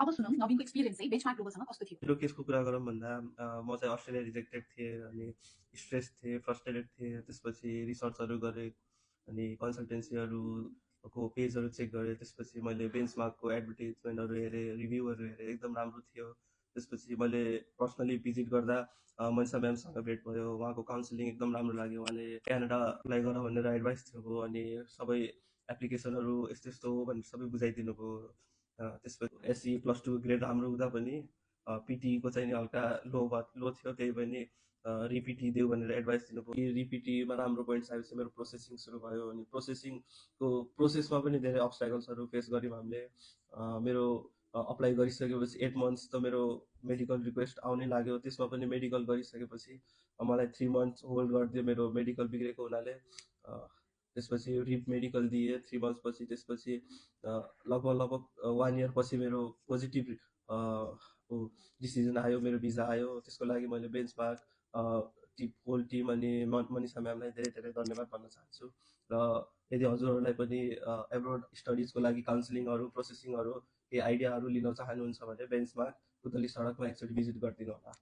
अब सुनौँ नवीनको एक्सपिरियन्स चाहिँ बेन्चमार्क ग्लोबलसँग कस्तो थियो? मेरो केसको कुरा गरौँ भन्दा म चाहिँ अस्ट्रेलिया रिजेक्टेड थिएँ अनि स्ट्रेस थिएँ, फ्रस्ट्रेटेड थिएँ। त्यसपछि रिसर्चहरू गरेँ अनि कन्सल्टेन्सीहरूको पेजहरू चेक गरेँ। त्यसपछि मैले बेन्चमार्कको एडभर्टिजमेन्टहरू हेरेँ, रिभ्यूहरू हेरेँ, एकदम राम्रो थियो। त्यसपछि मैले पर्सनली भिजिट गर्दा मनिषा म्यामसँग भेट भयो। उहाँको काउन्सिलिङ एकदम राम्रो लाग्यो। उहाँले क्यानाडा एप्लाई गर भनेर एडभाइस दिनुभयो अनि सबै एप्लिकेसनहरू यस्तो यस्तो हो भनेर सबै बुझाइदिनु भयो। त्यसपछि एससी +2 ग्रेड राम्रो हुँदा पनि पिटीको चाहिँ नि हल्का लो थियो, त्यही पनि रिपिटी देऊ भनेर एडभाइस दिनुभयो। रिपिटीमा राम्रो पोइन्ट्स आएपछि मेरो प्रोसेसिङ सुरु भयो अनि प्रोसेसमा पनि धेरै अब्स्ट्याकल्सहरू फेस गऱ्यौँ हामीले। मेरो अप्लाई गरिसकेपछि 8 मन्थ्स त मेरो मेडिकल रिक्वेस्ट आउनै लाग्यो। त्यसमा पनि मेडिकल गरिसकेपछि मलाई 3 मन्थ्स होल्ड गरिदियो मेरो मेडिकल बिग्रेको हुनाले। त्यसपछि रिप मेडिकल दिएँ 3 मन्थ्स पछि। त्यसपछि लगभग 1 इयर पछि मेरो पोजिटिभ डिसिजन आयो, मेरो भिजा आयो। त्यसको लागि मैले बेन्चमार्क होल टिम अनि मनिषा म्यामलाई धेरै धेरै धन्यवाद भन्न चाहन्छु। र यदि हजुरहरूलाई पनि एब्रोड स्टडिजको लागि काउन्सिलिङहरू, प्रोसेसिङहरू, केही आइडियाहरू लिन चाहनुहुन्छ भने बेन्चमार्क पुतली सडकमा एकचोटि भिजिट गरिदिनु होला।